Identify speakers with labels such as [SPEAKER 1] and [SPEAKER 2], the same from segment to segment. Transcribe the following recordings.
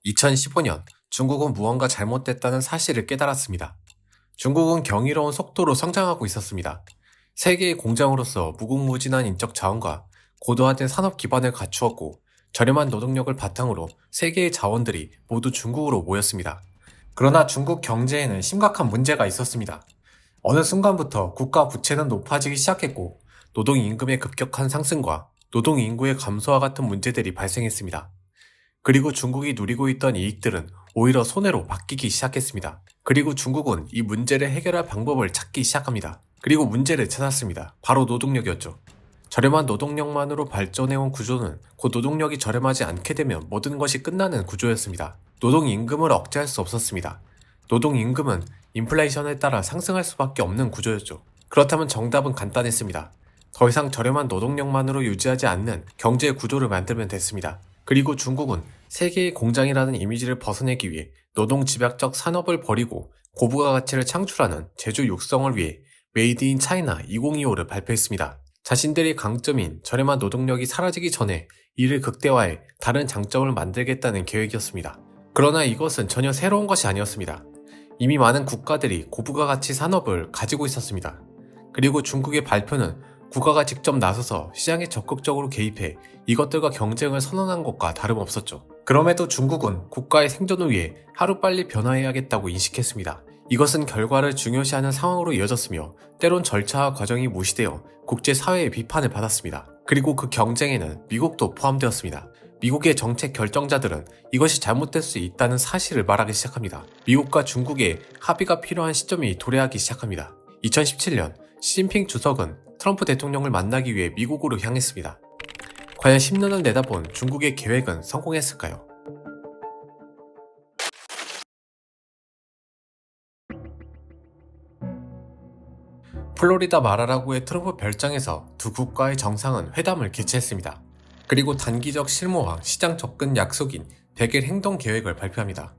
[SPEAKER 1] 2015년 중국은 무언가 잘못됐다는 사실을 깨달았습니다. 중국은 경이로운 속도로 성장하고 있었습니다. 세계의 공장으로서 무궁무진한 인적 자원과 고도화된 산업 기반을 갖추었고 저렴한 노동력을 바탕으로 세계의 자원들이 모두 중국으로 모였습니다. 그러나 중국 경제에는 심각한 문제가 있었습니다. 어느 순간부터 국가 부채는 높아지기 시작했고 노동 임금의 급격한 상승과 노동 인구의 감소와 같은 문제들이 발생했습니다. 그리고 중국이 누리고 있던 이익들은 오히려 손해로 바뀌기 시작했습니다. 그리고 중국은 이 문제를 해결할 방법을 찾기 시작합니다. 그리고 문제를 찾았습니다. 바로 노동력이었죠. 저렴한 노동력만으로 발전해온 구조는 곧 노동력이 저렴하지 않게 되면 모든 것이 끝나는 구조였습니다. 노동임금을 억제할 수 없었습니다. 노동임금은 인플레이션에 따라 상승할 수밖에 없는 구조였죠. 그렇다면 정답은 간단했습니다. 더 이상 저렴한 노동력만으로 유지하지 않는 경제 구조를 만들면 됐습니다. 그리고 중국은 세계의 공장이라는 이미지를 벗어내기 위해 노동 집약적 산업을 버리고 고부가 가치를 창출하는 제조 육성을 위해 메이드 인 차이나 2025를 발표했습니다. 자신들의 강점인 저렴한 노동력이 사라지기 전에 이를 극대화해 다른 장점을 만들겠다는 계획이었습니다. 그러나 이것은 전혀 새로운 것이 아니었습니다. 이미 많은 국가들이 고부가 가치 산업을 가지고 있었습니다. 그리고 중국의 발표는 국가가 직접 나서서 시장에 적극적으로 개입해 이것들과 경쟁을 선언한 것과 다름없었죠. 그럼에도 중국은 국가의 생존을 위해 하루빨리 변화해야겠다고 인식했습니다. 이것은 결과를 중요시하는 상황으로 이어졌으며 때론 절차와 과정이 무시되어 국제사회의 비판을 받았습니다. 그리고 그 경쟁에는 미국도 포함되었습니다. 미국의 정책 결정자들은 이것이 잘못될 수 있다는 사실을 말하기 시작합니다. 미국과 중국의 합의가 필요한 시점이 도래하기 시작합니다. 2017년 시진핑 주석은 트럼프 대통령을 만나기 위해 미국으로 향했습니다. 과연 10년을 내다본 중국의 계획은 성공했을까요? 플로리다 마라라구의 트럼프 별장에서 두 국가의 정상은 회담을 개최했습니다. 그리고 단기적 실무와 시장 접근 약속인 100일 행동 계획을 발표합니다.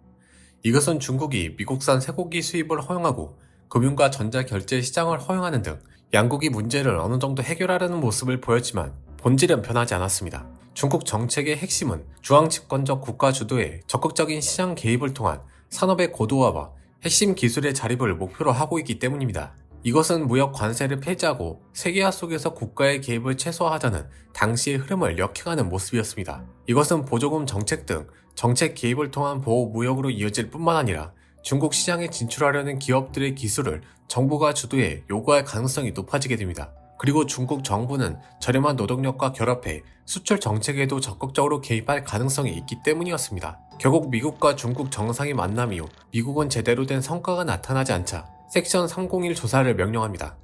[SPEAKER 1] 이것은 중국이 미국산 쇠고기 수입을 허용하고 금융과 전자결제 시장을 허용하는 등 양국이 문제를 어느 정도 해결하려는 모습을 보였지만 본질은 변하지 않았습니다. 중국 정책의 핵심은 중앙집권적 국가 주도의 적극적인 시장 개입을 통한 산업의 고도화와 핵심 기술의 자립을 목표로 하고 있기 때문입니다. 이것은 무역 관세를 폐지하고 세계화 속에서 국가의 개입을 최소화하자는 당시의 흐름을 역행하는 모습이었습니다. 이것은 보조금 정책 등 정책 개입을 통한 보호 무역으로 이어질 뿐만 아니라 중국 시장에 진출하려는 기업들의 기술을 정부가 주도해 요구할 가능성이 높아지게 됩니다. 그리고 중국 정부는 저렴한 노동력과 결합해 수출 정책에도 적극적으로 개입할 가능성이 있기 때문이었습니다. 결국 미국과 중국 정상이 만남 이후 미국은 제대로 된 성과가 나타나지 않자 섹션 301 조사를 명령합니다.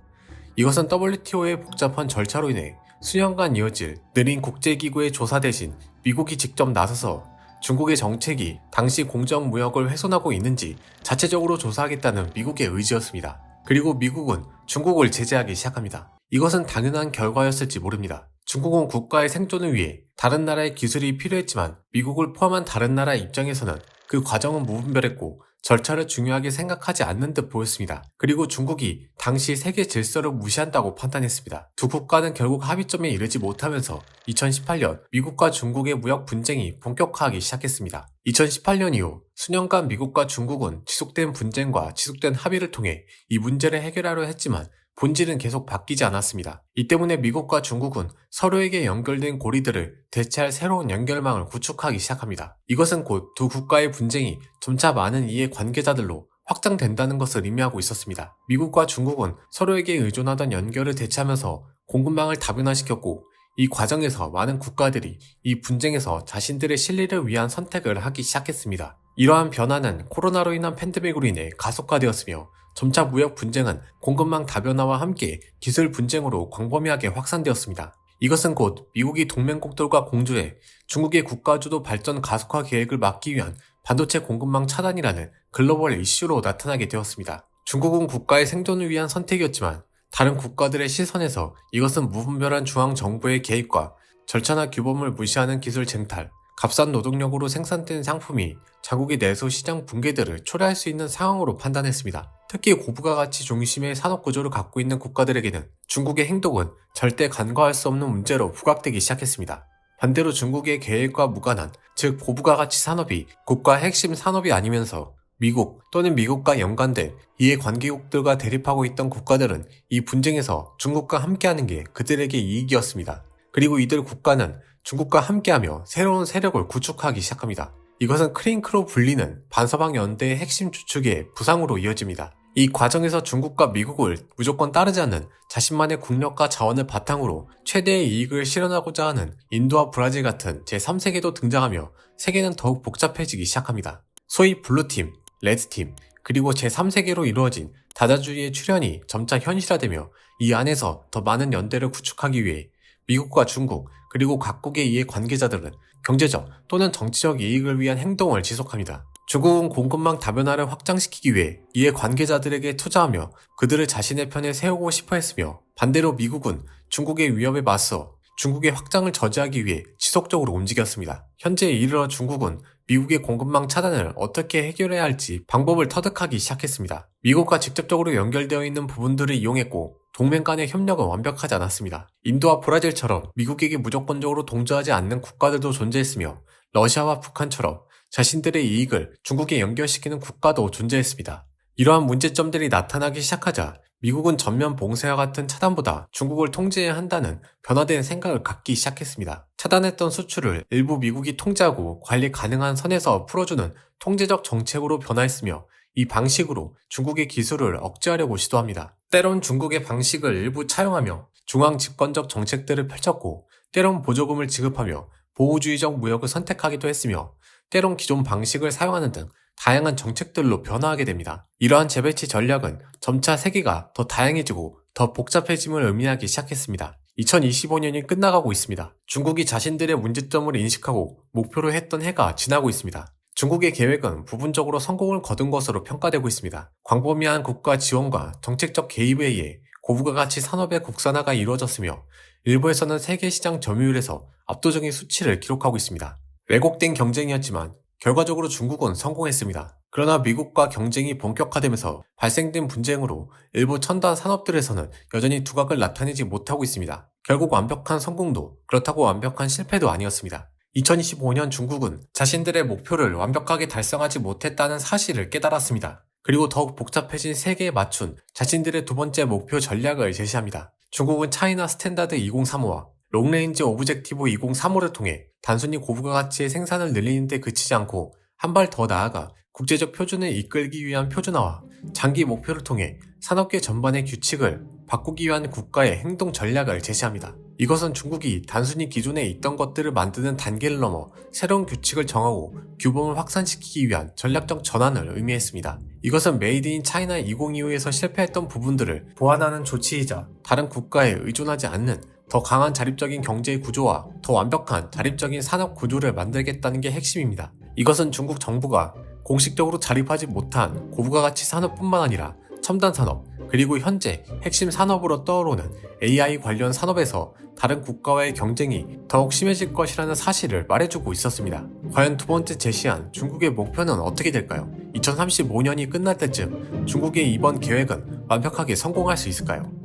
[SPEAKER 1] 이것은 WTO의 복잡한 절차로 인해 수년간 이어질 느린 국제기구의 조사 대신 미국이 직접 나서서 중국의 정책이 당시 공정무역을 훼손하고 있는지 자체적으로 조사하겠다는 미국의 의지였습니다. 그리고 미국은 중국을 제재하기 시작합니다. 이것은 당연한 결과였을지 모릅니다. 중국은 국가의 생존을 위해 다른 나라의 기술이 필요했지만 미국을 포함한 다른 나라의 입장에서는 그 과정은 무분별했고 절차를 중요하게 생각하지 않는 듯 보였습니다. 그리고 중국이 당시 세계 질서를 무시한다고 판단했습니다. 두 국가는 결국 합의점에 이르지 못하면서 2018년 미국과 중국의 무역 분쟁이 본격화하기 시작했습니다. 2018년 이후 수년간 미국과 중국은 지속된 분쟁과 지속된 합의를 통해 이 문제를 해결하려 했지만 본질은 계속 바뀌지 않았습니다. 이 때문에 미국과 중국은 서로에게 연결된 고리들을 대체할 새로운 연결망을 구축하기 시작합니다. 이것은 곧 두 국가의 분쟁이 점차 많은 이해 관계자들로 확장된다는 것을 의미하고 있었습니다. 미국과 중국은 서로에게 의존하던 연결을 대체하면서 공급망을 다변화시켰고 이 과정에서 많은 국가들이 이 분쟁에서 자신들의 실리를 위한 선택을 하기 시작했습니다. 이러한 변화는 코로나로 인한 팬데믹으로 인해 가속화되었으며 점차 무역 분쟁은 공급망 다변화와 함께 기술 분쟁으로 광범위하게 확산되었습니다. 이것은 곧 미국이 동맹국들과 공조해 중국의 국가주도 발전 가속화 계획을 막기 위한 반도체 공급망 차단이라는 글로벌 이슈로 나타나게 되었습니다. 중국은 국가의 생존을 위한 선택이었지만 다른 국가들의 시선에서 이것은 무분별한 중앙정부의 개입과 절차나 규범을 무시하는 기술 쟁탈, 값싼 노동력으로 생산된 상품이 자국의 내수 시장 붕괴들을 초래할 수 있는 상황으로 판단했습니다. 특히 고부가 가치 중심의 산업구조를 갖고 있는 국가들에게는 중국의 행동은 절대 간과할 수 없는 문제로 부각되기 시작했습니다. 반대로 중국의 계획과 무관한 즉 고부가 가치 산업이 국가 핵심 산업이 아니면서 미국 또는 미국과 연관된 이해 관계국들과 대립하고 있던 국가들은 이 분쟁에서 중국과 함께하는 게 그들에게 이익이었습니다. 그리고 이들 국가는 중국과 함께하며 새로운 세력을 구축하기 시작합니다. 이것은 크링크로 불리는 반서방 연대의 핵심 주축의 부상으로 이어집니다. 이 과정에서 중국과 미국을 무조건 따르지 않는 자신만의 국력과 자원을 바탕으로 최대의 이익을 실현하고자 하는 인도와 브라질 같은 제3세계도 등장하며 세계는 더욱 복잡해지기 시작합니다. 소위 블루팀, 레드팀, 그리고 제3세계로 이루어진 다자주의의 출현이 점차 현실화되며 이 안에서 더 많은 연대를 구축하기 위해 미국과 중국, 그리고 각국의 이해 관계자들은 경제적 또는 정치적 이익을 위한 행동을 지속합니다. 중국은 공급망 다변화를 확장시키기 위해 이해 관계자들에게 투자하며 그들을 자신의 편에 세우고 싶어 했으며, 반대로 미국은 중국의 위협에 맞서 중국의 확장을 저지하기 위해 지속적으로 움직였습니다. 현재에 이르러 중국은 미국의 공급망 차단을 어떻게 해결해야 할지 방법을 터득하기 시작했습니다. 미국과 직접적으로 연결되어 있는 부분들을 이용했고 동맹 간의 협력은 완벽하지 않았습니다. 인도와 브라질처럼 미국에게 무조건적으로 동조하지 않는 국가들도 존재했으며 러시아와 북한처럼 자신들의 이익을 중국에 연결시키는 국가도 존재했습니다. 이러한 문제점들이 나타나기 시작하자 미국은 전면 봉쇄와 같은 차단보다 중국을 통제해야 한다는 변화된 생각을 갖기 시작했습니다. 차단했던 수출을 일부 미국이 통제하고 관리 가능한 선에서 풀어주는 통제적 정책으로 변화했으며, 이 방식으로 중국의 기술을 억제하려고 시도합니다. 때론 중국의 방식을 일부 차용하며 중앙 집권적 정책들을 펼쳤고, 때론 보조금을 지급하며 보호주의적 무역을 선택하기도 했으며, 때론 기존 방식을 사용하는 등 다양한 정책들로 변화하게 됩니다. 이러한 재배치 전략은 점차 세계가 더 다양해지고 더 복잡해짐을 의미하기 시작했습니다. 2025년이 끝나가고 있습니다. 중국이 자신들의 문제점을 인식하고 목표로 했던 해가 지나고 있습니다. 중국의 계획은 부분적으로 성공을 거둔 것으로 평가되고 있습니다. 광범위한 국가 지원과 정책적 개입에 의해 고부가 가치 산업의 국산화가 이루어졌으며, 일부에서는 세계 시장 점유율에서 압도적인 수치를 기록하고 있습니다. 왜곡된 경쟁이었지만 결과적으로 중국은 성공했습니다. 그러나 미국과 경쟁이 본격화되면서 발생된 분쟁으로 일부 첨단 산업들에서는 여전히 두각을 나타내지 못하고 있습니다. 결국 완벽한 성공도 그렇다고 완벽한 실패도 아니었습니다. 2025년 중국은 자신들의 목표를 완벽하게 달성하지 못했다는 사실을 깨달았습니다. 그리고 더욱 복잡해진 세계에 맞춘 자신들의 두 번째 목표 전략을 제시합니다. 중국은 차이나 스탠다드 2035와 롱레인지 오브젝티브 2035를 통해 단순히 고부가 가치의 생산을 늘리는 데 그치지 않고 한 발 더 나아가 국제적 표준을 이끌기 위한 표준화와 장기 목표를 통해 산업계 전반의 규칙을 바꾸기 위한 국가의 행동 전략을 제시합니다. 이것은 중국이 단순히 기존에 있던 것들을 만드는 단계를 넘어 새로운 규칙을 정하고 규범을 확산시키기 위한 전략적 전환을 의미했습니다. 이것은 메이드 인 차이나 2025에서 실패했던 부분들을 보완하는 조치이자 다른 국가에 의존하지 않는 더 강한 자립적인 경제 구조와 더 완벽한 자립적인 산업 구조를 만들겠다는 게 핵심입니다. 이것은 중국 정부가 공식적으로 자립하지 못한 고부가 가치 산업뿐만 아니라 첨단 산업, 그리고 현재 핵심 산업으로 떠오르는 AI 관련 산업에서 다른 국가와의 경쟁이 더욱 심해질 것이라는 사실을 말해주고 있었습니다. 과연 두 번째 제시한 중국의 목표는 어떻게 될까요? 2035년이 끝날 때쯤 중국의 이번 계획은 완벽하게 성공할 수 있을까요?